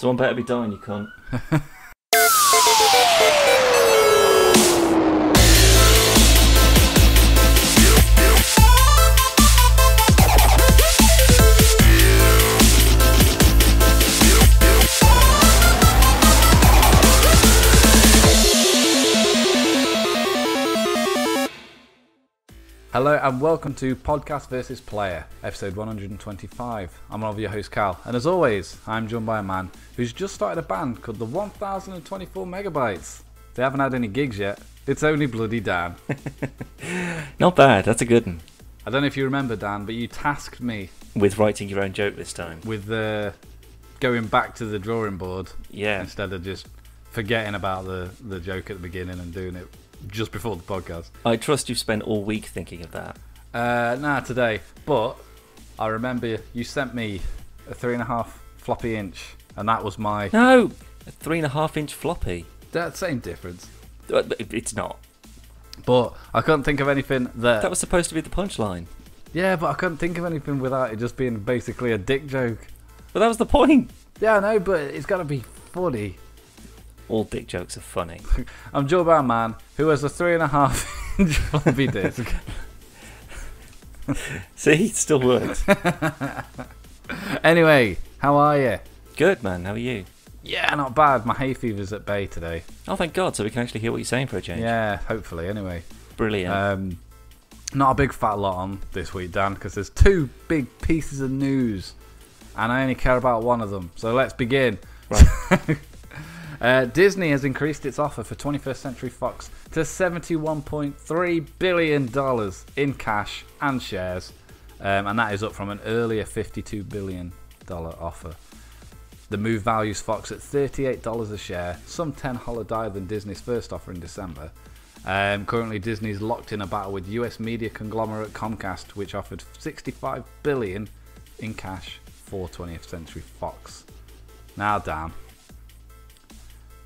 Someone better be dying, you cunt. Hello and welcome to Podcast vs Player, episode 125. I'm one of your hosts, Cal, and as always, I'm joined by a man who's just started a band called the 1024 Megabytes. They haven't had any gigs yet. It's only bloody Dan. Not bad, that's a good one. I don't know if you remember, Dan, but you tasked me With writing your own joke this time. with going back to the drawing board Yeah. instead of just forgetting about the joke at the beginning and doing it just before the podcast. I trust you've spent all week thinking of that. Nah, today. But I remember you sent me a 3.5 floppy inch, and that was my... No! A 3.5-inch floppy. That same difference. It's not. But I couldn't think of anything that... That was supposed to be the punchline. Yeah, but I couldn't think of anything without it just being basically a dick joke. But that was the point. Yeah, I know, but it's got to be funny. All dick jokes are funny. I'm joined by a man who has a 3.5 inch floppy disk. See, it still works. Anyway, how are you? Good, man. How are you? Yeah, not bad. My hay fever's at bay today. Oh, thank God. So we can actually hear what you're saying for a change. Yeah, hopefully, anyway. Brilliant. Not a big fat lot on this week, Dan, because there's two big pieces of news, and I only care about one of them. So let's begin. Right. Disney has increased its offer for 21st Century Fox to $71.3 billion in cash and shares, and that is up from an earlier $52 billion offer. The move values Fox at $38 a share, some $10 higher than Disney's first offer in December. Currently, Disney's locked in a battle with US media conglomerate Comcast, which offered $65 billion in cash for 20th Century Fox. Now, Dan,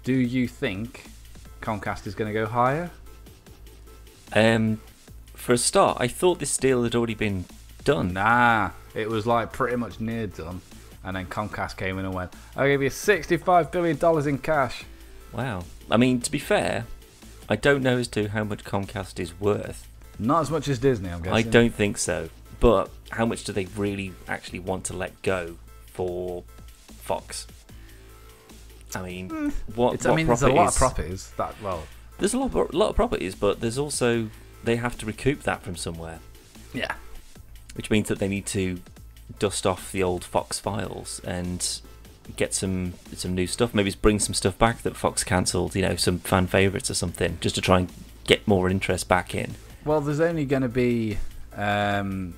do you think Comcast is going to go higher? For a start, I thought this deal had already been done. Nah, it was like pretty much near done. And then Comcast came in and went, I'll give you $65 billion in cash. Wow. I mean, to be fair, I don't know as to how much Comcast is worth. Not as much as Disney, I'm guessing. I don't think so. But how much do they really actually want to let go for Fox? I mean, there's a lot of properties. There's a lot of properties, but there's also, they have to recoup that from somewhere. Yeah. Which means that they need to dust off the old Fox files and get some new stuff. Maybe bring some stuff back that Fox cancelled, some fan favourites or something, just to try and get more interest back in. Well, there's only going to be... the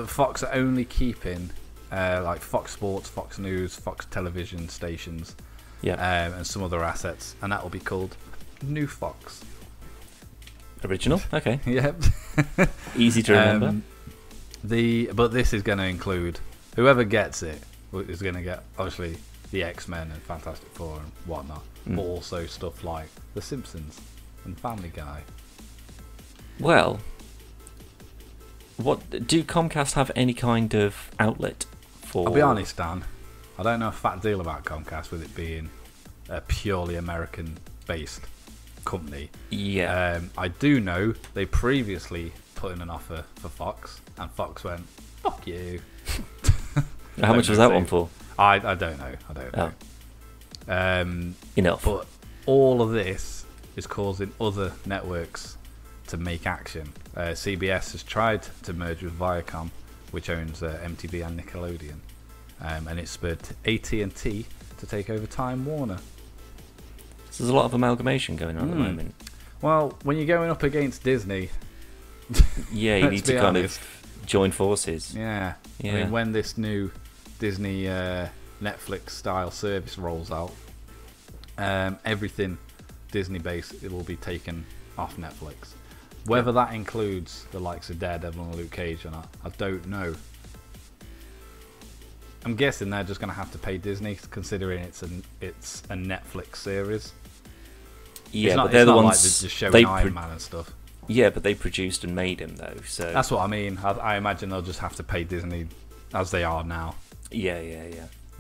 Fox are only keeping like Fox Sports, Fox News, Fox Television stations... Yeah, and some other assets, and that will be called New Fox. Original, okay. Yep. Easy to remember. But this is going to include whoever gets it is going to get obviously the X-Men and Fantastic Four and whatnot, but also stuff like The Simpsons and Family Guy. Well, what do Comcast have any kind of outlet for? I'll be honest, Dan. I don't know a fat deal about Comcast with it being a purely American-based company. Yeah. I do know they previously put in an offer for Fox, and Fox went, "Fuck you." How much was that one for? I don't know. I don't know. Oh. Enough. But all of this is causing other networks to make action. CBS has tried to merge with Viacom, which owns MTV and Nickelodeon. And it spurred AT&T to take over Time Warner. So there's a lot of amalgamation going on at the moment. Well, when you're going up against Disney... Yeah, you need to kind of join forces. Yeah. I mean, when this new Disney Netflix-style service rolls out, everything Disney-based, it will be taken off Netflix. Whether that includes the likes of Daredevil and Luke Cage or not, I don't know. I'm guessing they're just going to have to pay Disney, considering it's a Netflix series. Yeah, but they're the ones like just showing Iron Man and stuff. Yeah, but they produced and made him though, so that's what I mean. I imagine they'll just have to pay Disney as they are now. Yeah.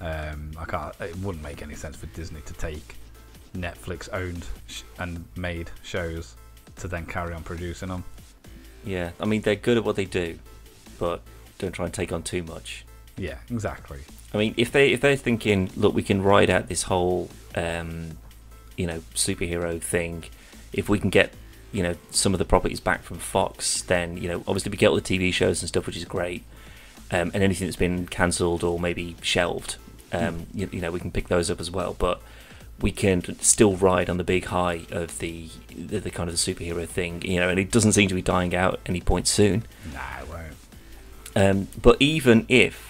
I can't. It wouldn't make any sense for Disney to take Netflix owned and made shows to then carry on producing them. Yeah, I mean, they're good at what they do, but don't try and take on too much. Yeah, exactly. I mean, if they're thinking, look, we can ride out this whole superhero thing, if we can get some of the properties back from Fox, then obviously we get all the TV shows and stuff, which is great, and anything that's been cancelled or maybe shelved, we can pick those up as well. But we can still ride on the big high of the kind of the superhero thing, and it doesn't seem to be dying out any point soon. Nah, it won't. But even if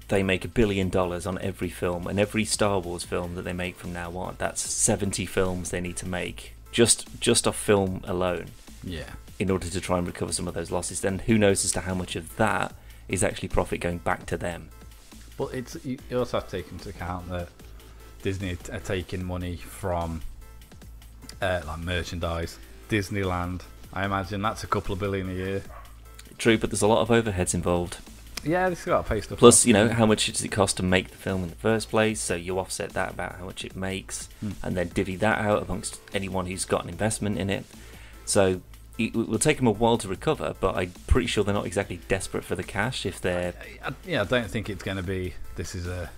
they make $1 billion on every film, and every Star Wars film that they make from now on, that's 70 films they need to make just off film alone. Yeah. In order to try and recover some of those losses, then who knows as to how much of that is actually profit going back to them. But you also have to take into account that Disney are taking money from like merchandise, Disneyland. I imagine that's a couple of billion a year. True, but there's a lot of overheads involved. Yeah, they've got to pay stuff. Plus, how much does it cost to make the film in the first place? So you offset that about how much it makes, and then divvy that out amongst anyone who's got an investment in it. So it will take them a while to recover, but I'm pretty sure they're not exactly desperate for the cash if they're... I don't think it's going to be, this is a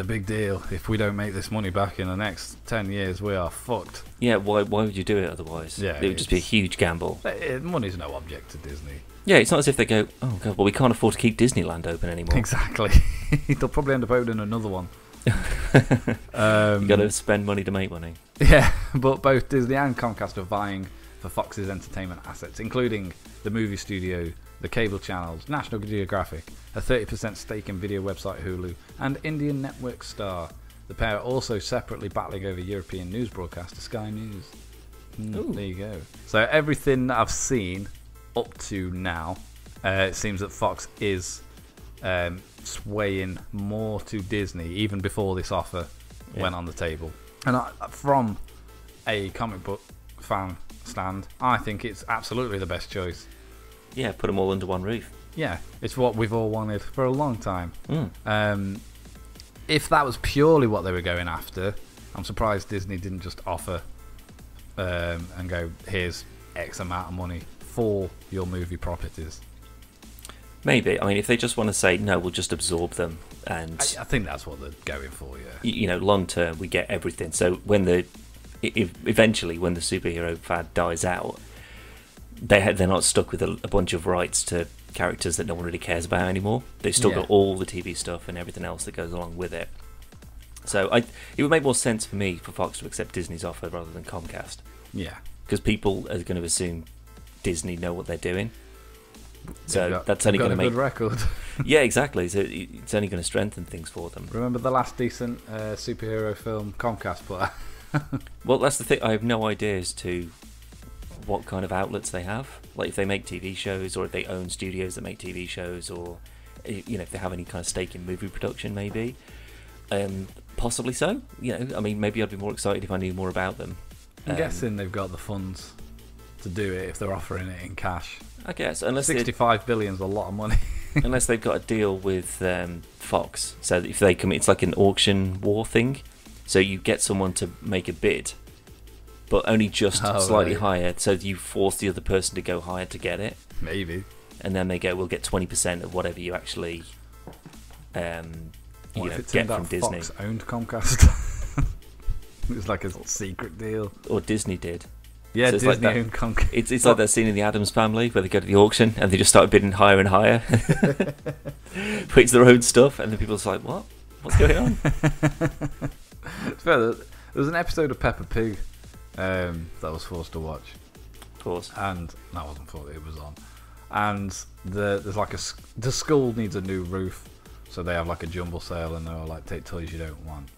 big deal. If we don't make this money back in the next 10 years, we are fucked. Yeah, why would you do it otherwise? Yeah, it would just be a huge gamble. Money's no object to Disney. Yeah, it's not as if they go, oh god, well we can't afford to keep Disneyland open anymore. Exactly. They'll probably end up opening another one. You got to spend money to make money. Yeah, but both Disney and Comcast are vying for Fox's entertainment assets, including the movie studio, the cable channels, National Geographic, a 30% stake in video website Hulu, and Indian network Star. The pair are also separately battling over European news broadcaster Sky News. There you go. So everything that I've seen up to now, it seems that Fox is swaying more to Disney even before this offer went on the table. And from a comic book fan stand, I think it's absolutely the best choice. Yeah, put them all under one roof. Yeah, it's what we've all wanted for a long time. If that was purely what they were going after, I'm surprised Disney didn't just offer and go, here's X amount of money for your movie properties. Maybe. I mean, if they just want to say, no, we'll just absorb them. And I think that's what they're going for, yeah. Long term, we get everything. So eventually, when the superhero fad dies out, they're not stuck with a bunch of rights to characters that no one really cares about anymore. They've still got all the TV stuff and everything else that goes along with it. So it would make more sense for me for Fox to accept Disney's offer rather than Comcast. Yeah. Because people are going to assume Disney know what they're doing. So that's only going to make a good record. Yeah, exactly. So it's only going to strengthen things for them. Remember the last decent superhero film Comcast put out? Well, that's the thing. I have no idea as to what kind of outlets they have. Like if they make TV shows, or if they own studios that make TV shows, or if they have any kind of stake in movie production, maybe. Possibly so. I mean, maybe I'd be more excited if I knew more about them. I'm guessing they've got the funds to do it if they're offering it in cash. I guess, unless 65 billion is a lot of money. Unless they've got a deal with Fox, so if they come, it's like an auction war thing. So you get someone to make a bid, but only just slightly higher. So you force the other person to go higher to get it. Maybe. And then they go, we'll get 20% of whatever you actually if it get turned from out Disney. Fox owned Comcast. It was like a secret deal. Or Disney did. Yeah, so it's Disney like owned Comcast. It's like that scene in the Addams Family where they go to the auction and they just start bidding higher and higher. But it's their own stuff, and then people are like, what? What's going on? It's fair. There was an episode of Peppa Pig that I was forced to watch. Of course. And that wasn't forced, it was on. And there's like the school needs a new roof, so they have like a jumble sale, and they're like, take toys you don't want.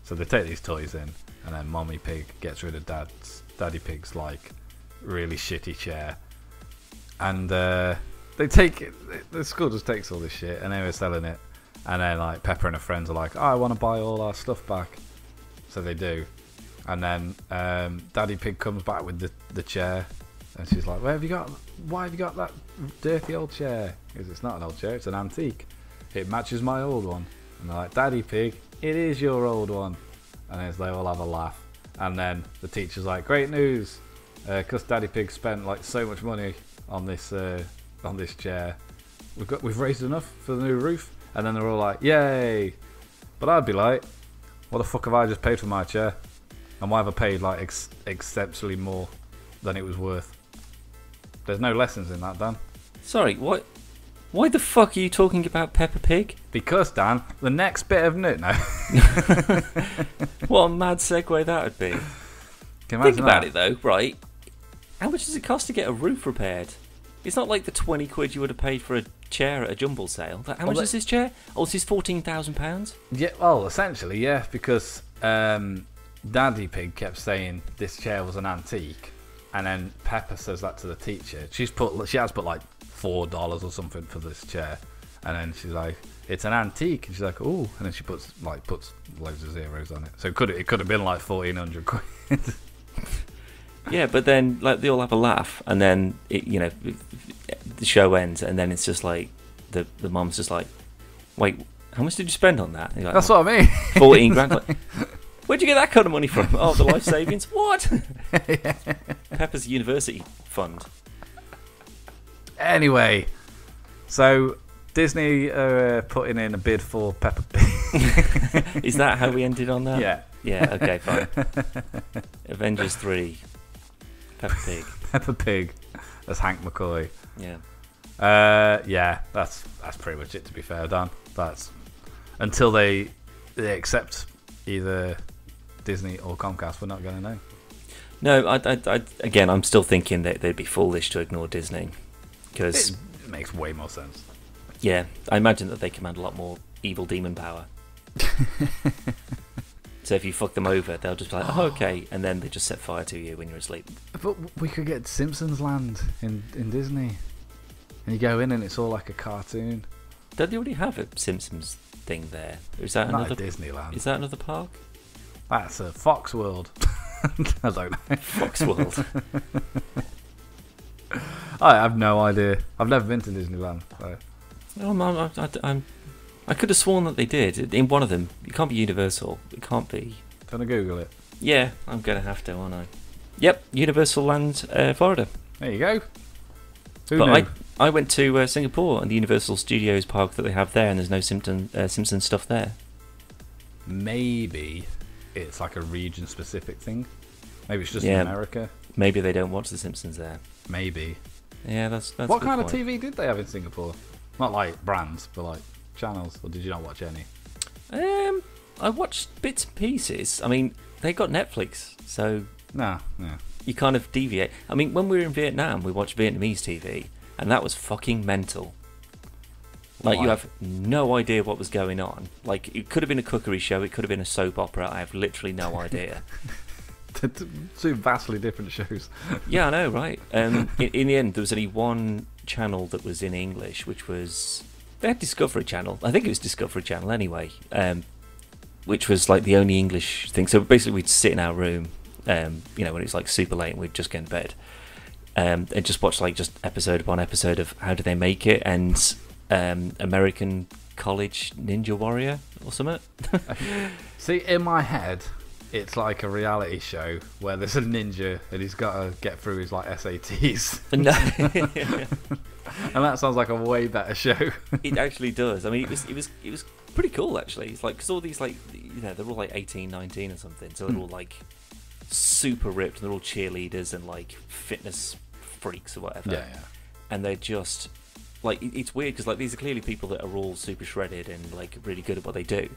So they take these toys in, and then Mommy Pig gets rid of Daddy Pig's like really shitty chair, and the school just takes all this shit, and they were selling it, and then like Pepper and her friends are like, I want to buy all our stuff back, so they do, and then Daddy Pig comes back with the chair, and she's like, why have you got that dirty old chair? Because it's not an old chair, it's an antique. It matches my old one. And they're like, Daddy Pig, it is your old one. And as they all have a laugh. And then the teacher's like, great news, because Daddy Pig spent like so much money on this chair. We've raised enough for the new roof. And then they're all like, yay. But I'd be like, what the fuck have I just paid for my chair? And why have I paid like exceptionally more than it was worth? There's no lessons in that, Dan. Sorry, what? Why the fuck are you talking about Peppa Pig? Because, Dan, the next bit of news... No. What a mad segue that would be. Think about it though, right? How much does it cost to get a roof repaired? It's not like the 20 quid you would have paid for a chair at a jumble sale. How much is this chair? Oh, this is £14,000? Yeah, well, essentially, yeah, because Daddy Pig kept saying this chair was an antique, and then Peppa says that to the teacher. She has put like $4 or something for this chair, and then she's like, it's an antique, and she's like, oh, and then she puts loads of zeros on it. So it could have been like 1,400 quid. Yeah, but then like they all have a laugh, and then the show ends, and then it's just like the mom's just like, wait, how much did you spend on that? Like, that's what I mean. 14 grand. Like, where'd you get that kind of money from? Oh, the life savings. What? Yeah. Peppa's university fund. Anyway, so Disney are putting in a bid for Peppa Pig. Is that how we ended on that? Yeah. Yeah, okay, fine. Avengers 3. Peppa Pig. Peppa Pig as Hank McCoy. Yeah. Yeah, that's pretty much it, to be fair, Dan. That's until they accept either Disney or Comcast, we're not going to know. No, again, I'm still thinking that they'd be foolish to ignore Disney. Because it makes way more sense. Yeah, I imagine that they command a lot more evil demon power. So if you fuck them over, they'll just be like, oh, okay, and then they just set fire to you when you're asleep. But we could get Simpsons Land in Disney. And you go in and it's all like a cartoon. Don't they already have a Simpsons thing there? Or is that not another Disneyland? Is that another park? That's a Fox World. I don't know. Fox World. I have no idea. I've never been to Disneyland. So. I could have sworn that they did. In one of them, it can't be Universal. It can't be. Can I Google it? Yeah, I'm going to have to, aren't I? Yep, Universal Land, Florida. There you go. Who but knew? I went to Singapore and the Universal Studios park that they have there, and there's no Simpsons stuff there. Maybe it's like a region-specific thing. Maybe it's just in America. Maybe they don't watch the Simpsons there. Maybe. Yeah, that's what kind point. of TV did they have in Singapore? Not like brands, but like channels. Or did you not watch any? I watched bits and pieces. I mean, they got Netflix, so no. You kind of deviate. I mean, when we were in Vietnam, we watched Vietnamese TV, and that was fucking mental. Like, you have no idea what was going on. Like, it could have been a cookery show, it could have been a soap opera. I have literally no idea. Two vastly different shows. Yeah, I know, right? In the end, there was only one channel that was in English, which was... They had Discovery Channel. I think it was Discovery Channel anyway, which was like the only English thing. So basically, we'd sit in our room, when it was like super late and we'd just get in bed, and just watch like just episode upon episode of How Do They Make It and American College Ninja Warrior or something. See, in my head, it's like a reality show where there's a ninja and he's got to get through his like SATs. No. And that sounds like a way better show. It actually does. I mean, it was pretty cool actually. It's like, because all these like, they're all like 18, 19 or something, so they're all like super ripped and they're all cheerleaders and like fitness freaks or whatever. Yeah. And they're just like, it's weird because like these are clearly people that are all super shredded and like really good at what they do,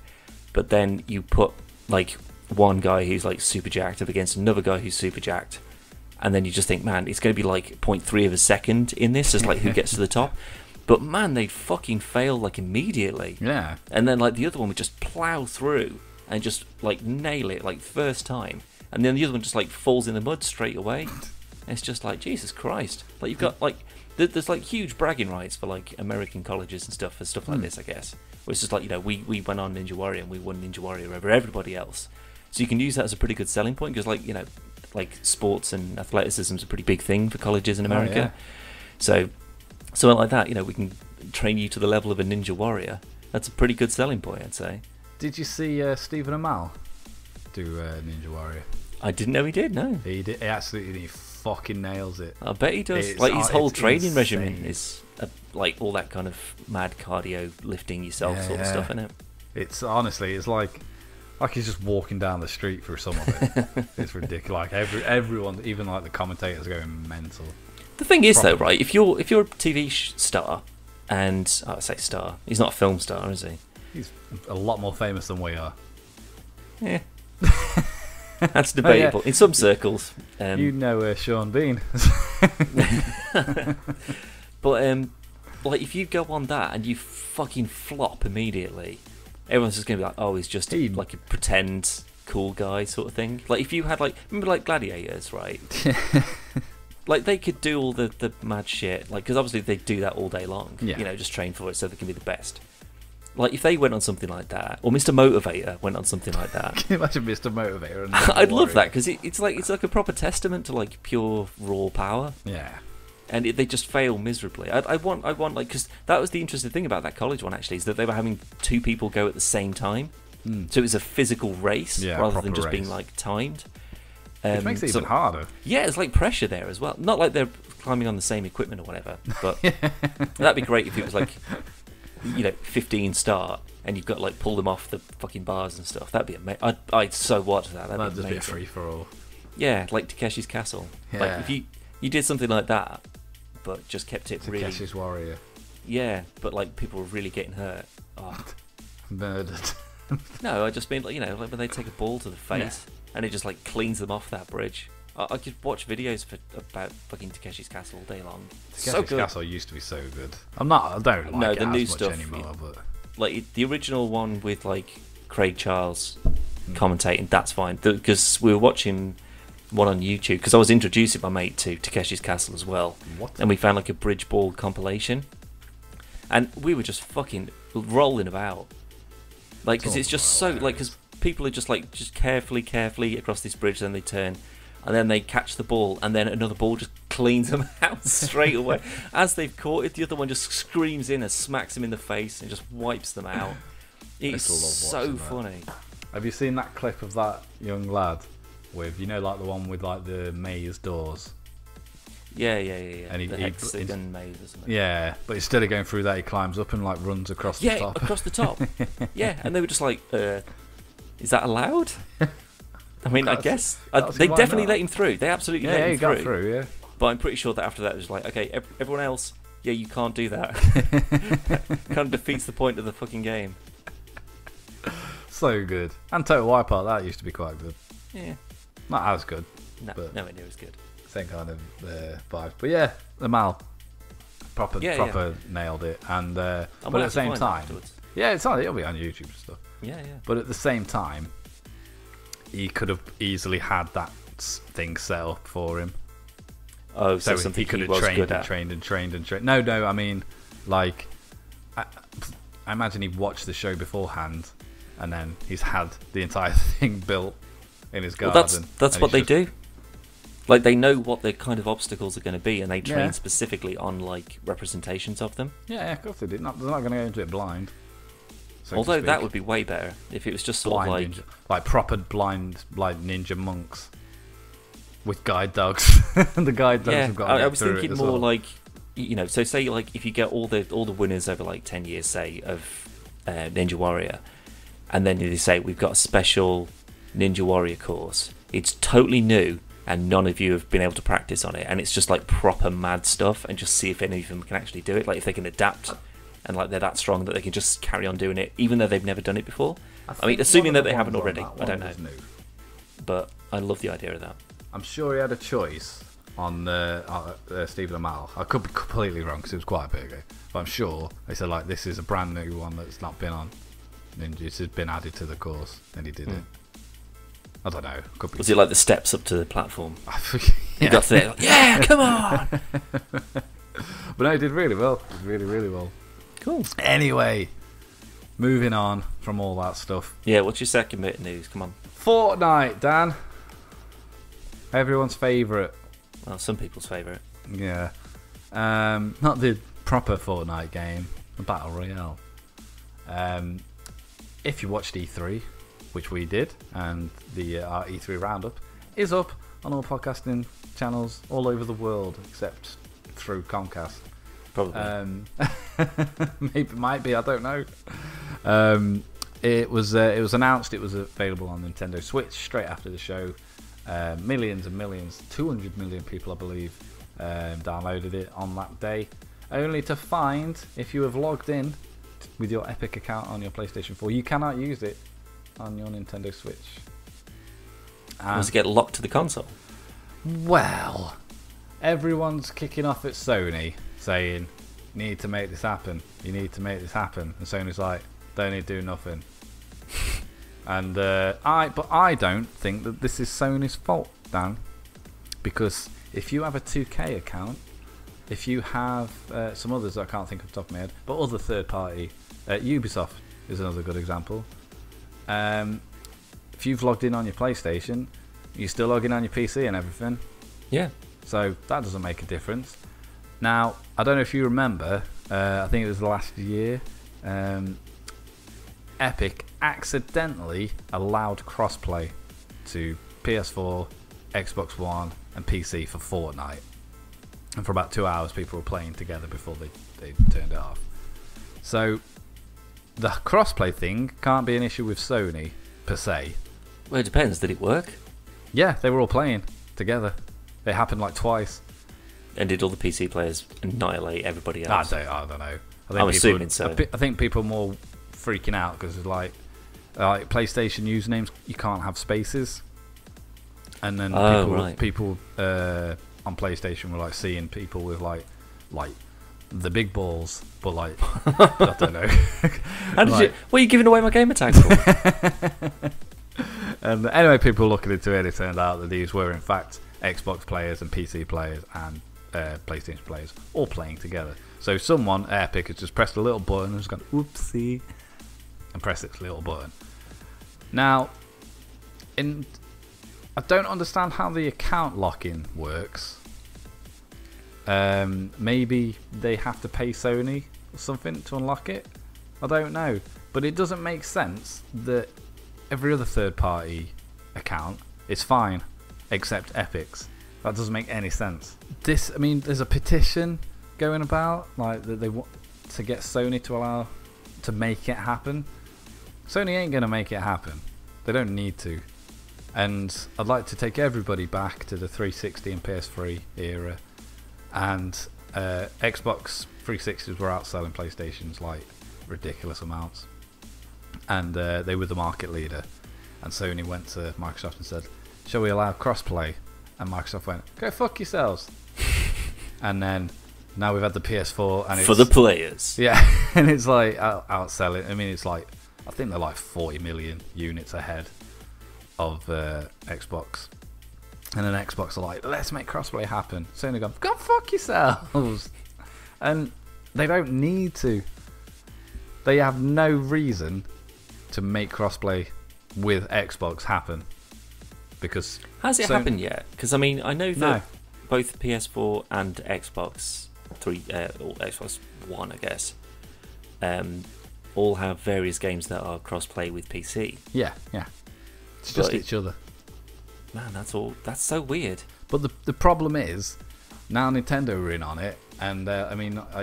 but then you put like one guy who's like super jacked up against another guy who's super jacked, and then you just think, man, it's going to be like 0.3 of a second in this as like who gets to the top. But man, they'd fucking fail like immediately. Yeah. And then like the other one would just plow through and just like nail it like first time, and then the other one just like falls in the mud straight away. And it's just like, Jesus Christ. Like, you've got like there's like huge bragging rights for like American colleges and stuff for stuff like this, I guess. Where it's just like, we went on Ninja Warrior and we won Ninja Warrior over everybody else. So you can use that as a pretty good selling point because like sports and athleticism is a pretty big thing for colleges in America. Oh, yeah. So something like that, we can train you to the level of a Ninja Warrior, That's a pretty good selling point, I'd say. Did you see Stephen Amell do Ninja Warrior? I didn't know he did. No, He did. He fucking nails it. I bet he does. It's, like his whole it's training insane. regimen is like all that kind of mad cardio, lifting yourself sort of stuff, isn't it? It's honestly, it's like he's just walking down the street through some of it. It's ridiculous. Like everyone, even like the commentators, are going mental. The thing is, though, right? If you're a TV star, and I say star, he's not a film star, is he? He's a lot more famous than we are. Yeah, that's debatable in some circles. You know Sean Bean. But like if you go on that and you fucking flop immediately, everyone's just gonna be like, oh, he's just like a pretend cool guy sort of thing. Like if you had remember like Gladiators, right? Like they could do all the mad shit, like because obviously they do that all day long. Yeah. You know, just train for it so they can be the best. Like if they went on something like that, or Mr. Motivator went on something like that. Can you imagine Mr. Motivator? And I'd love that because it's like a proper testament to like pure raw power. Yeah. And they just fail miserably. I want like because that was the interesting thing about that college one actually, is that they were having two people go at the same time, so it was a physical race rather than just being like timed. Which makes it even harder. Yeah, it's like pressure there as well. Not like they're climbing on the same equipment or whatever, but that'd be great if it was like 15 start and you've got to like pull them off the fucking bars and stuff. That'd be amazing. I'd so watch that. That'd just be be a free for all. Yeah, like Takeshi's Castle. Yeah. Like if you did something like that, but just kept it really. Takeshi's Warrior. Yeah, but like people were really getting hurt. Oh. Murdered. No, I just mean like like when they take a ball to the face and it just like cleans them off that bridge. I could watch videos about fucking Takeshi's Castle all day long. Takeshi's Castle used to be so good. I don't like it the as new much stuff anymore. But like the original one with like Craig Charles commentating, that's fine because we were watching one on YouTube because I was introducing my mate to Takeshi's Castle as well. What? And we found like a bridge ball compilation, and we were just fucking rolling about, like because it's just so like because people are just carefully across this bridge, then they turn, and then they catch the ball, and then another ball just cleans them out straight away. As they've caught it, the other one just screams in and smacks them in the face and just wipes them out. It's so funny. Have you seen that clip of that young lad with, like the one with like the maze doors? Yeah. And the hexagon maze or something. Yeah, but instead of going through that, he climbs up and like runs across the top. Yeah, across the top. Yeah, and they were just like, is that allowed? I mean, I guess they definitely let him through. They absolutely let him he got through. Yeah, but I'm pretty sure that after that it was like, okay, everyone else, you can't do that. Kind of defeats the point of the fucking game. So good. And Total Wipeout, that used to be quite good. Yeah, not as good. No, but nowhere near as good. Same kind of vibe. But yeah, the Mal proper nailed it. And but at the same time, it'll be on YouTube and stuff. Yeah. But at the same time, he could have easily had that thing set up for him. Oh, so something he could have trained. No, I mean, like, I imagine he watched the show beforehand, and then he's had the entire thing built in his garden. Well, that's what they do. Like, they know what the kind of obstacles are going to be, and they train specifically on like representations of them. Yeah, of course they did. They're not going to go into it blind. Although that would be way better if it was just sort of like proper blind, like ninja monks with guide dogs. The guide dogs have got. I was thinking more like, so say like if you get all the winners over like 10 years, say, of Ninja Warrior, and then they say we've got a special Ninja Warrior course. It's totally new, and none of you have been able to practice on it, and it's just like proper mad stuff, and just see if any of them can actually do it. Like if they can adapt. And like they're that strong that they can just carry on doing it, even though they've never done it before. I mean, assuming that they haven't already, I don't know. But I love the idea of that. I'm sure he had a choice on Stephen Amell. I could be completely wrong because it was quite a bit ago. But I'm sure they said like this is a brand new one that's not been on Ninja. It's been added to the course, and he did it. I don't know. Was it like the steps up to the platform? You got there, like, yeah, come on. But no, he did really well. He did really, really well. Cool. Anyway, moving on from all that stuff. Yeah, what's your second bit of news? Come on. Fortnite, Dan. Everyone's favourite. Well, some people's favourite. Yeah. Not the proper Fortnite game, the Battle Royale. If you watched E3, which we did, and our E3 roundup is up on all podcasting channels all over the world, except through Comcast. Probably. Maybe it might be. I don't know. It was announced it was available on Nintendo Switch straight after the show. Millions and millions, 200 million people, I believe, downloaded it on that day. Only to find, if you have logged in with your Epic account on your PlayStation 4, you cannot use it on your Nintendo Switch. Does it get locked to the console? Well, everyone's kicking off at Sony, saying, "You need to make this happen. You need to make this happen." And Sony's like, "Don't need to do nothing." And I don't think that this is Sony's fault, Dan, because if you have a 2K account, if you have some others that I can't think of the top of my head, but other third-party, Ubisoft is another good example. If you've logged in on your PlayStation, you're still logging on your PC and everything. Yeah. So that doesn't make a difference. Now, I don't know if you remember, I think it was last year, Epic accidentally allowed crossplay to PS4, Xbox One, and PC for Fortnite. And for about 2 hours, people were playing together before they turned it off. So the crossplay thing can't be an issue with Sony, per se. Well, it depends. Did it work? Yeah, they were all playing together. It happened like twice. And did all the PC players annihilate everybody else? I don't know. I'm assuming so. I think people are more freaking out because like PlayStation usernames, you can't have spaces. And then people on PlayStation were like seeing people with like the big balls, but like I don't know. How did what are you giving away my gamer tag for? And anyway, people looking into it, it turned out that these were in fact Xbox players and PC players and PlayStation players all playing together. So someone, Epic, has just pressed a little button and has gone oopsie and pressed its little button. Now, I don't understand how the account lock-in works. Maybe they have to pay Sony or something to unlock it. I don't know. But it doesn't make sense that every other third-party account is fine, except Epic's. That doesn't make any sense. There's a petition going about, like that they want to get Sony to allow to make it happen. Sony ain't gonna make it happen. They don't need to. And I'd like to take everybody back to the 360 and PS3 era. And Xbox 360s were outselling PlayStations like ridiculous amounts. And they were the market leader. And Sony went to Microsoft and said, "Shall we allow crossplay?" And Microsoft went, "Go fuck yourselves." And then now we've had the PS4 and it's for the players. Yeah, and it's like outselling. It's like I think they're like 40 million units ahead of Xbox. And then Xbox are like, "Let's make crossplay happen." Sony go fuck yourselves. And they don't need to. They have no reason to make crossplay with Xbox happen. Because has it happened yet? Because I know that both PS4 and Xbox 3 or Xbox One, I guess, all have various games that are cross-play with PC. Yeah. It's just each other. Man, that's so weird. But the problem is now Nintendo are in on it, and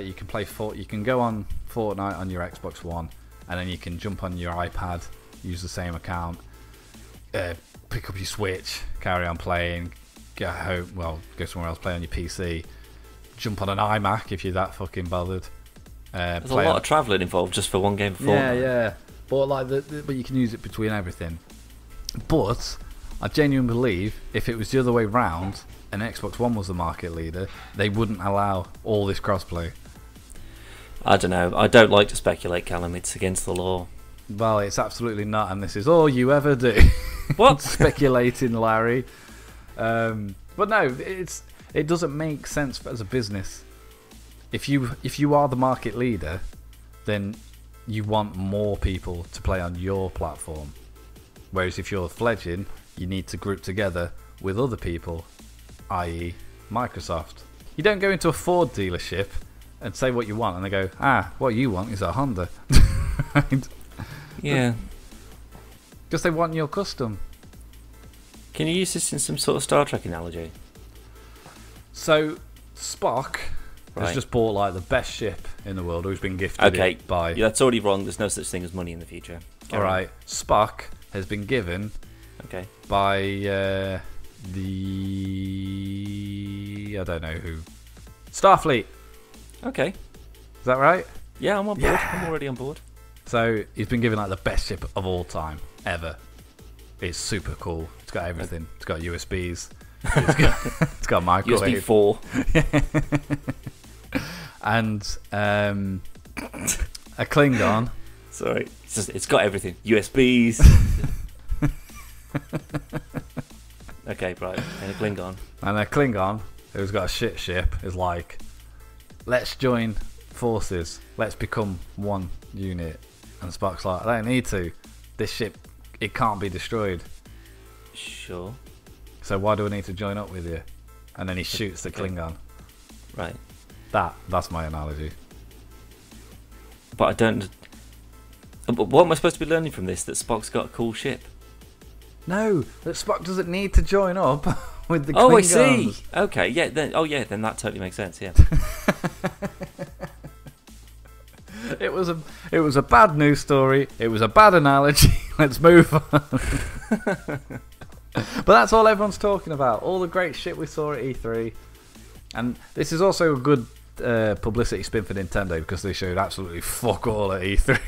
you can play you can go on Fortnite on your Xbox One, and then you can jump on your iPad, use the same account, pick up your Switch, carry on playing, go home, go somewhere else, play on your PC, jump on an iMac if you're that fucking bothered. There's a lot of travelling involved just for one game of Fortnite. Yeah. But but you can use it between everything. But I genuinely believe if it was the other way round and Xbox One was the market leader, they wouldn't allow all this crossplay. I don't know. I don't like to speculate, Callum. It's against the law. Well, it's absolutely not, and this is all you ever do. What? Speculating, Larry. But no, it doesn't make sense as a business. If you are the market leader, then you want more people to play on your platform. Whereas if you're fledgling, you need to group together with other people, i.e. Microsoft. You don't go into a Ford dealership and say what you want, and they go, what you want is a Honda. Yeah. Because they want your custom. Can you use this in some sort of Star Trek analogy? So, Spock has Right. just bought like the best ship in the world, who's been gifted it by... Yeah, that's already wrong. There's no such thing as money in the future. Alright, Spock has been given Okay. by the... I don't know who. Starfleet. Okay. Is that right? Yeah, I'm on board. Yeah. I'm already on board. So he's been given like the best ship of all time, ever. It's super cool. It's got everything. It's got USBs. It's got a microwave. USB 4. And a Klingon. Sorry. It's got everything. USBs. Okay, right. And a Klingon. And a Klingon who's got a shit ship is like, let's join forces. Let's become one unit. And Spock's like, I don't need to. This ship, it can't be destroyed. Sure. So why do I need to join up with you? And then he shoots the Okay. Klingon. Right. That's my analogy. But I don't... But what am I supposed to be learning from this? That Spock's got a cool ship? No, that Spock doesn't need to join up with the Klingons. Oh, I see. Okay, yeah. Then that totally makes sense. Yeah. It was a bad news story. It was a bad analogy. Let's move on. But that's all everyone's talking about. All the great shit we saw at E3. And this is also a good publicity spin for Nintendo because they showed absolutely fuck all at E3.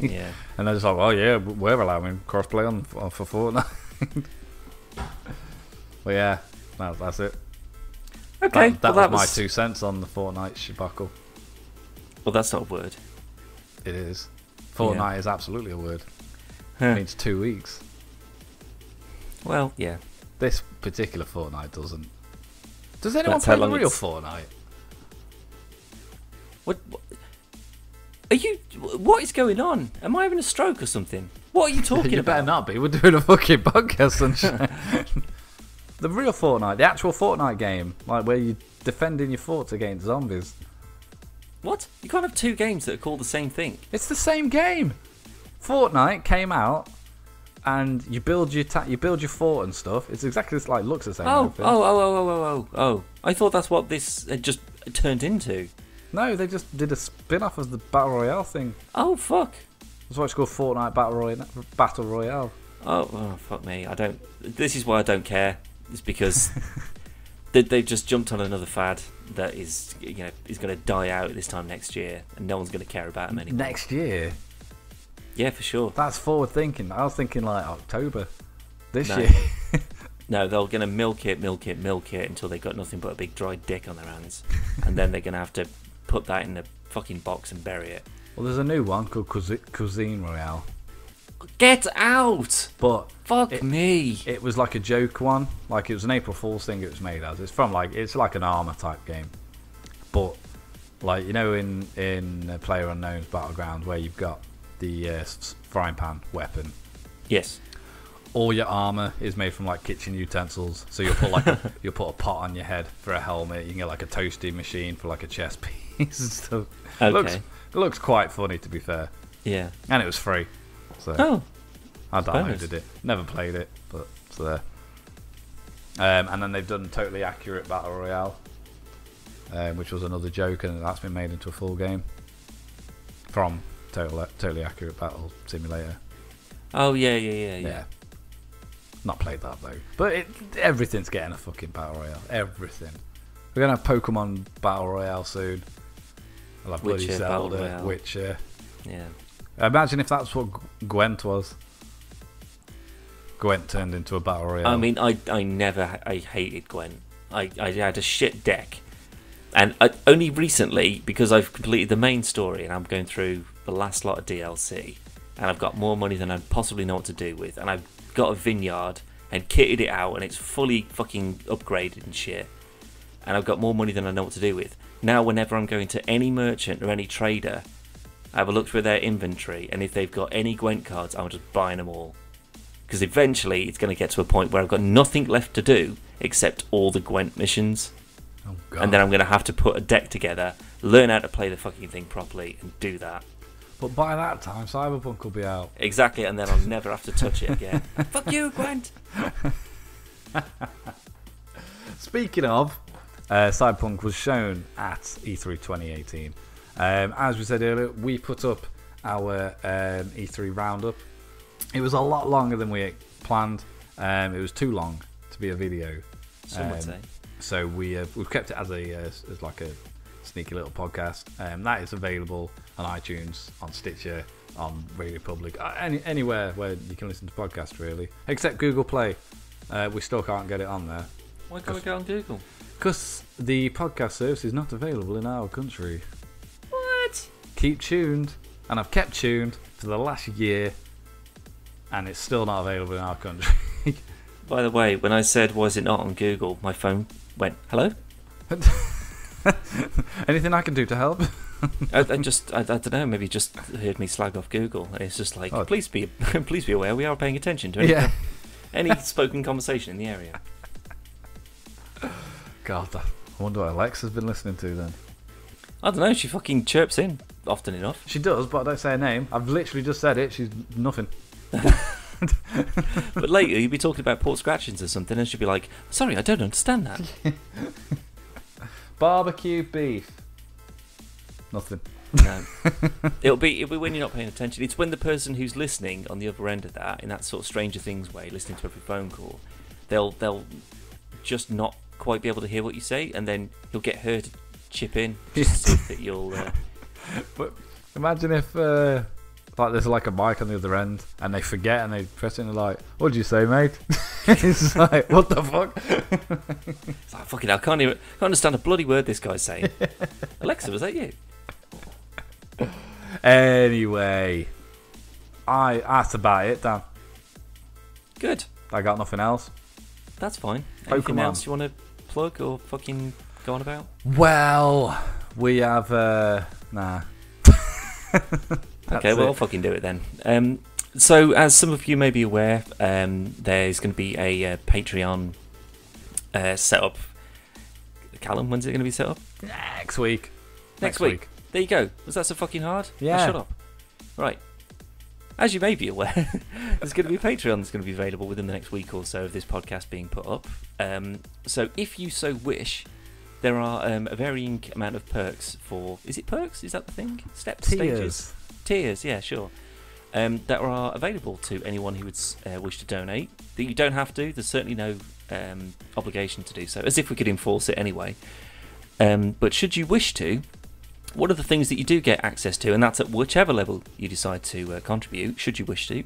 Yeah. And they're just like, oh yeah, we're allowing crossplay on for Fortnite. But yeah, that's it. Okay. That was my 2 cents on the Fortnite shabuckle. Well, that's not a word. It is. Fortnite is absolutely a word. Huh. It means 2 weeks. Well, yeah. This particular Fortnite doesn't. Does anyone That's play how the long real it's- Fortnite? What are you? What is going on? Am I having a stroke or something? What are you talking You about? better not be. We're doing a fucking podcast, sunshine. The real Fortnite, the actual Fortnite game, like where you're defending your forts against zombies. What? You can't have two games that are called the same thing. It's the same game. Fortnite came out, and you build your fort and stuff. It's exactly like looks the same. and everything. Oh! I thought that's what this had just turned into. No, they just did a spin-off of the Battle Royale thing. Oh fuck! That's why it's called Fortnite Battle Royale. Oh fuck me! I don't. This is why I don't care. It's because they've just jumped on another fad that is is going to die out at this time next year, and no one's going to care about them anymore. Next year? Yeah, for sure. That's forward thinking. I was thinking like October this No. year. No, they're going to milk it until they've got nothing but a big dry dick on their hands, and then they're going to have to put that in a fucking box and bury it. Well, there's a new one called Cuisine Royale. Get out! But Fuck me! it was like a joke one. Like it was an April Fool's thing it was made as. It's like an Armour type game. But like in PlayerUnknown's Battleground where you've got the frying pan weapon. Yes. All your armor is made from like kitchen utensils. So you'll put you'll put a pot on your head for a helmet. You can get like a toasting machine for like a chest piece and stuff. Okay. It looks quite funny to be fair. Yeah. And it was free. So Oh. I bonus. downloaded it. Never played it, but it's there. And then they've done Totally Accurate Battle Royale, which was another joke, and that's been made into a full game from Totally Accurate Battle Simulator. Oh yeah. Not played that though. But everything's getting a fucking Battle Royale. Everything. We're going to have Pokemon Battle Royale soon. I'll have bloody Witcher Battle Zelda, Royale. Witcher. Yeah. Imagine if that's what Gwent was. Gwent turned into a Battle Royale. I mean, I hated Gwent. I had a shit deck, and only recently, because I've completed the main story and I'm going through the last lot of DLC, and I've got more money than I possibly know what to do with, and I've got a vineyard and kitted it out, and it's fully fucking upgraded and shit, and I've got more money than I know what to do with. Now, whenever I'm going to any merchant or any trader, I have a look through their inventory, and if they've got any Gwent cards, I'm just buying them all. Because eventually it's going to get to a point where I've got nothing left to do except all the Gwent missions. Oh, God. And then I'm going to have to put a deck together, learn how to play the fucking thing properly, and do that. But by that time, Cyberpunk will be out. Exactly, and then I'll never have to touch it again. Fuck you, Gwent! Speaking of, Cyberpunk was shown at E3 2018. As we said earlier, we put up our E3 roundup. It was a lot longer than we planned. It was too long to be a video. Some would say. So we've kept it as like a sneaky little podcast. That is available on iTunes, on Stitcher, on Radio Public, anywhere where you can listen to podcasts, really, except Google Play. We still can't get it on there. Why can't we go on Google? Because the podcast service is not available in our country. What? Keep tuned, and I've kept tuned for the last year, and it's still not available in our country. By the way, when I said, "Was it not on Google?" my phone went, "Hello." Anything I can do to help? I don't know. Maybe you just heard me slag off Google, and it's just like, please be aware, we are paying attention to any spoken conversation in the area. God, I wonder what Alexa's been listening to then. I don't know. She fucking chirps in often enough. She does, but I don't say her name. I've literally just said it. She's nothing. But later you'd be talking about port scratchings or something, and she'd be like, "Sorry, I don't understand that." Barbecue beef. Nothing. No. It'll be when you're not paying attention. It's when the person who's listening on the other end of that, in that sort of Stranger Things way, listening to every phone call, they'll just not quite be able to hear what you say, and then you'll get her to chip in just to see that you'll. But imagine if like there's like a mic on the other end, and they forget and they press it and they're like, "What did you say, mate?" It's like, what the fuck? It's like, fucking hell, I can't understand a bloody word this guy's saying. Alexa, was that you? Anyway, that's about it, Dan. Good. I got nothing else. That's fine. Anything Pokemon. else you want to plug or fucking go on about? Well, we have nah. Okay, well, I'll fucking do it then. So, as some of you may be aware, there's going to be a Patreon set up. Callum, when's it going to be set up? Next week. Next week. There you go. Was that so fucking hard? Yeah. Oh, shut up. Right. As you may be aware, there's going to be a Patreon that's going to be available within the next week or so of this podcast being put up. So, if you so wish, there are a varying amount of perks for... Is it perks? Is that the thing? Steps? Stages? Tiers, yeah, sure. That are available to anyone who would wish to donate. That you don't have to. There's certainly no obligation to do so, as if we could enforce it anyway. But should you wish to, what are the things that you do get access to? And that's at whichever level you decide to contribute, should you wish to.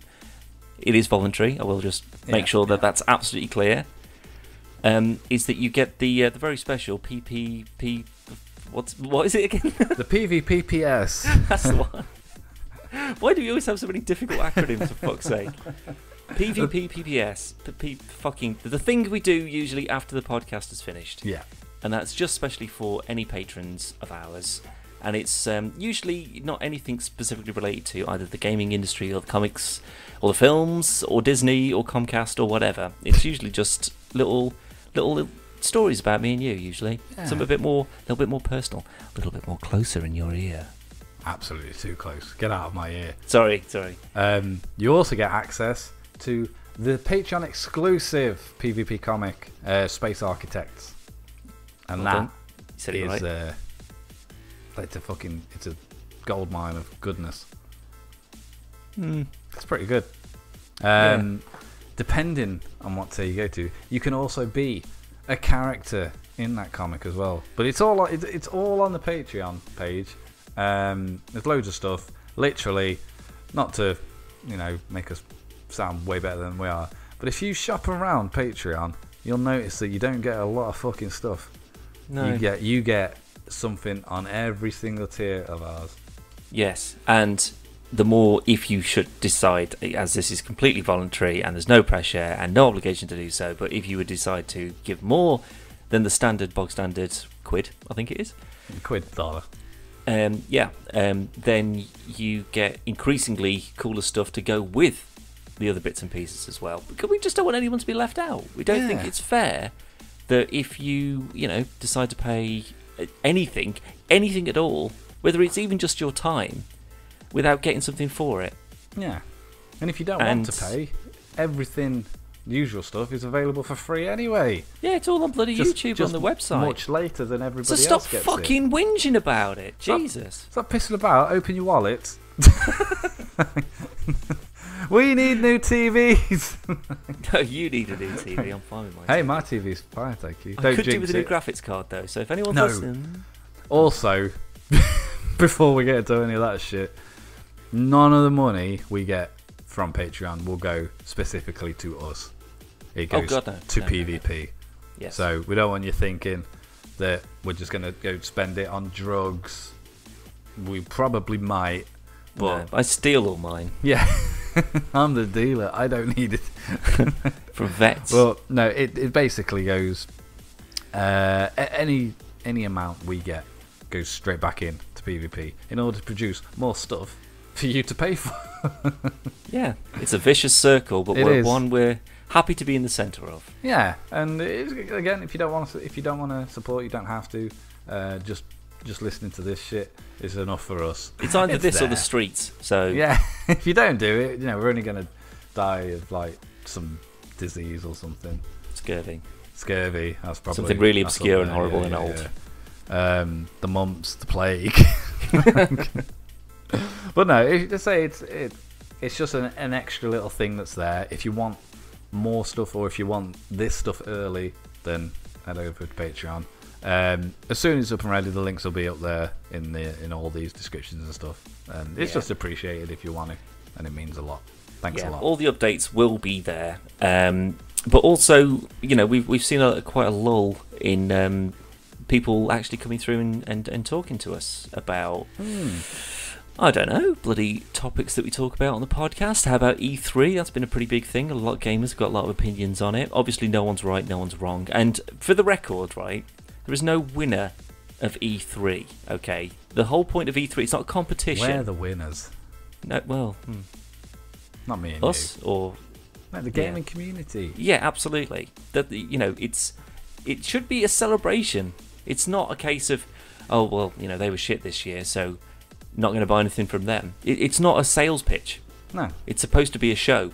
It is voluntary. I will just make sure that that's absolutely clear. Is that you get the very special PPP... What is it again? The PvPPS. That's the one. Why do we always have so many difficult acronyms, for fuck's sake? PvPPS. Fucking the thing we do usually after the podcast is finished. Yeah. And that's just specially for any patrons of ours. And it's usually not anything specifically related to either the gaming industry or the comics or the films or Disney or Comcast or whatever. It's usually just little stories about me and you, usually. Yeah. Some a little bit more personal, a little bit more closer in your ear. Absolutely too close. Get out of my ear. Sorry. You also get access to the Patreon exclusive PvP comic, Space Architects, and well that is right. It's a gold mine of goodness. It's pretty good. Depending on what tier you go to, you can also be a character in that comic as well. But it's all on the Patreon page. There's loads of stuff. Literally, not to make us sound way better than we are, but if you shop around Patreon, you'll notice that you don't get a lot of fucking stuff. No, you get something on every single tier of ours. Yes, and the more, if you should decide, as this is completely voluntary and there's no pressure and no obligation to do so, but if you would decide to give more than the bog standard quid, I think it is. $1. Then you get increasingly cooler stuff to go with the other bits and pieces as well. Because we just don't want anyone to be left out. We don't think it's fair that if you decide to pay anything at all, whether it's even just your time, without getting something for it. Yeah. And if you don't want to pay, everything, the usual stuff, is available for free anyway. Yeah, it's all on bloody YouTube on the website. Much later than everybody else gets it. So stop fucking whinging about it. Jesus. Stop pissing about. Open your wallet. We need new TVs. No, you need a new TV. I'm fine with mine. Hey, my TV's fine, thank you. I could do with a new graphics card, though, so if anyone's listening... Also, before we get into any of that shit, none of the money we get from Patreon will go specifically to us. It goes to PvP. Yes. So we don't want you thinking that we're just going to go spend it on drugs. We probably might, but... No, I steal all mine. Yeah. I'm the dealer. I don't need it. From vets. Well, no, it basically goes... any amount we get goes straight back in to PvP in order to produce more stuff for you to pay for. Yeah, it's a vicious circle, but one we're happy to be in the centre of. Yeah, and again, if you don't want to support, you don't have to. Just listening to this shit is enough for us. It's either this or the streets. So yeah, if you don't do it, we're only gonna die of like some disease or something. Scurvy. That's probably something really obscure and horrible and old. The mumps, the plague. But no, just say it's just an extra little thing that's there. If you want more stuff, or if you want this stuff early, then head over to Patreon. As soon as it's up and ready, the links will be up there in all these descriptions and stuff. And it's just appreciated if you want it, and it means a lot. Thanks a lot. All the updates will be there. But also, we've seen quite a lull in people actually coming through and talking to us about, I don't know, bloody topics that we talk about on the podcast. How about E3? That's been a pretty big thing. A lot of gamers have got a lot of opinions on it. Obviously, no one's right, no one's wrong. And for the record, right, there is no winner of E3, okay? The whole point of E3, it's not a competition. We're the winners. No, well... Not me and us, you. Or... No, the gaming community. Yeah, absolutely. That it should be a celebration. It's not a case of, oh, well, they were shit this year, so not going to buy anything from them. It's not a sales pitch. No. It's supposed to be a show.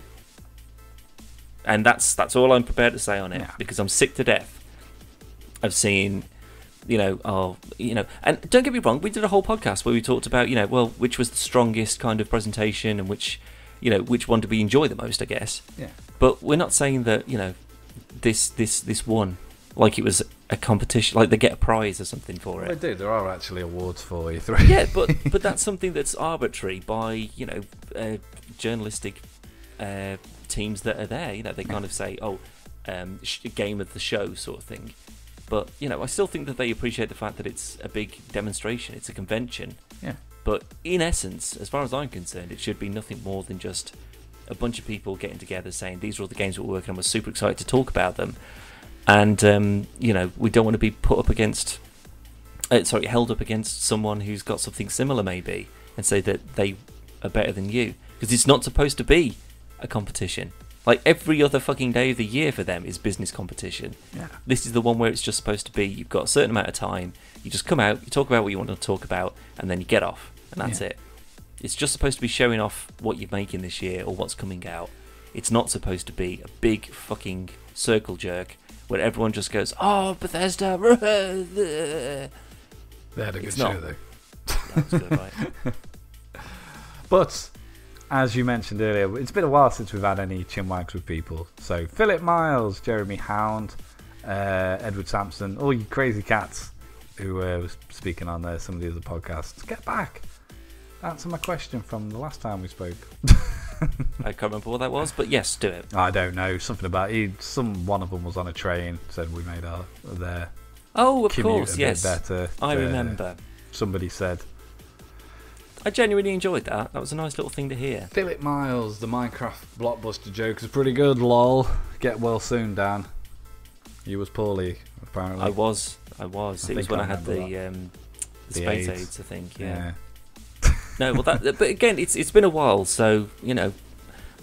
And that's all I'm prepared to say on it, because I'm sick to death of seeing, and don't get me wrong, we did a whole podcast where we talked about, which was the strongest kind of presentation and which one did we enjoy the most, I guess. Yeah. But we're not saying that, this won like it was a competition, like they get a prize or something for it. They do. There are actually awards for E3. Yeah, but that's something that's arbitrary by, journalistic teams that are there. They kind of say, game of the show sort of thing. But, I still think that they appreciate the fact that it's a big demonstration. It's a convention. Yeah. But in essence, as far as I'm concerned, it should be nothing more than just a bunch of people getting together saying, these are all the games we're working on, we're super excited to talk about them. And, we don't want to be put up against, held up against someone who's got something similar maybe, and say that they are better than you. Because it's not supposed to be a competition. Like, every other fucking day of the year for them is business competition. Yeah. This is the one where it's just supposed to be, you've got a certain amount of time, you just come out, you talk about what you want to talk about, and then you get off. And that's it. It's just supposed to be showing off what you're making this year or what's coming out. It's not supposed to be a big fucking circle jerk where everyone just goes, oh, Bethesda. They had a good show, though. That was good, right? But, as you mentioned earlier, it's been a while since we've had any chinwags with people. So, Philip Miles, Jeremy Hound, Edward Sampson, all you crazy cats who was speaking on some of the other podcasts, get back. Answer my question from the last time we spoke. I can't remember what that was, but yes, do it. I don't know. Something about one of them was on a train, said we made their of commute course, a yes. bit better. I remember. Somebody said. I genuinely enjoyed that. That was a nice little thing to hear. Philip Miles, the Minecraft blockbuster joke is pretty good, lol. Get well soon, Dan. You was poorly, apparently. I was. It was when I had the space AIDS, I think. Yeah. No, well, but again, it's been a while, so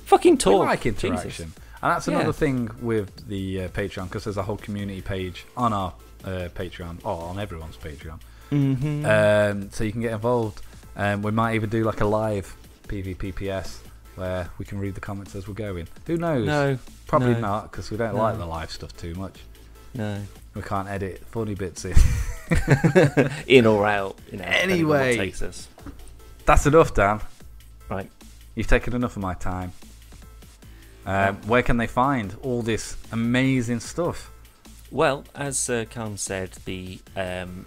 fucking talk. We like interaction, Jesus. and that's another thing with the Patreon, because there's a whole community page on our Patreon, or on everyone's Patreon. Mm-hmm. So you can get involved. We might even do like a live PvP PS where we can read the comments as we're going. Who knows? No. Probably no, not, because we don't like the live stuff too much. No. We can't edit funny bits in. In or out. Anyway. What takes us. That's enough, Dan. Right. You've taken enough of my time. Where can they find all this amazing stuff? Well, as Khan said, the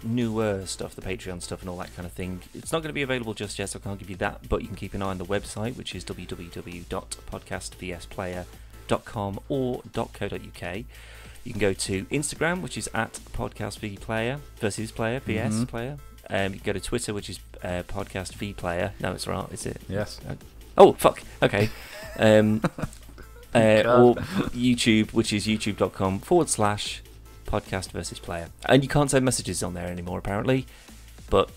newer stuff, the Patreon stuff and all that kind of thing, it's not going to be available just yet, so I can't give you that, but you can keep an eye on the website, which is www.podcastvsplayer.com or .co.uk. You can go to Instagram, which is at podcastvplayer versus player, VS player. You can go to Twitter, which is podcastvplayer. No, it's right, is it? Yes. Oh, fuck. Okay. Or YouTube, which is youtube.com/podcast versus player. And you can't send messages on there anymore, apparently. But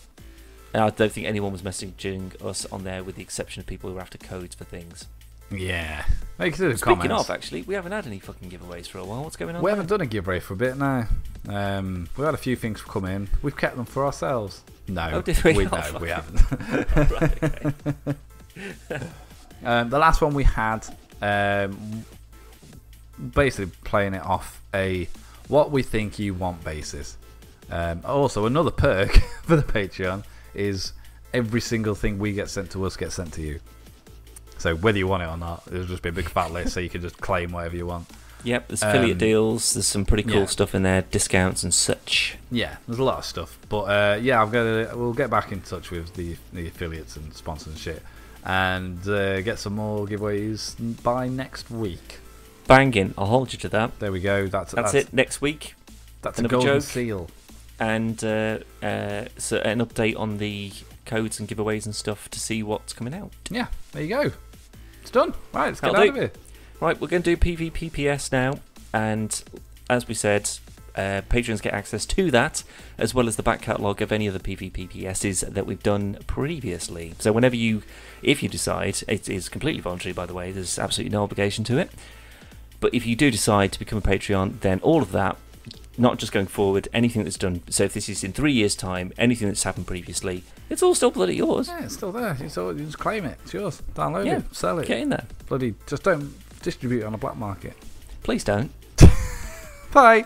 I don't think anyone was messaging us on there, with the exception of people who are after codes for things. Yeah. Make it in the Speaking comments. of, actually, we haven't had any fucking giveaways for a while. What's going on? We haven't done a giveaway for a bit now. We've had a few things come in. We've kept them for ourselves. No, Oh, did we? no, we haven't. Right, okay. The last one we had, basically playing it off a what we think you want basis. Also, another perk for the Patreon is every single thing we get sent to us gets sent to you. So whether you want it or not, it'll just be a big fat list, so you can just claim whatever you want. Yep, there's affiliate deals. There's some pretty cool stuff in there, discounts and such. Yeah, there's a lot of stuff. But we'll get back in touch with the affiliates and sponsors and shit, and get some more giveaways by next week. Banging! I'll hold you to that. There we go. That's it. Next week. That's another a golden joke. seal. And so an update on the codes and giveaways and stuff to see what's coming out. Yeah, there you go. It's done. Right, let's get That'll out of here. Right, we're going to do PvPPS now, and as we said, patrons get access to that, as well as the back catalogue of any of the PvPPSs that we've done previously. So if you decide, it is completely voluntary, by the way, there's absolutely no obligation to it, but if you do decide to become a Patreon, then all of that, not just going forward, anything that's done, so if this is in 3 years' time, anything that's happened previously, it's all still bloody yours. Yeah, it's still there. You just claim it. It's yours. Download Yeah, it. Sell it. Get in there. Bloody, just don't distribute it on a black market. Please don't. Bye.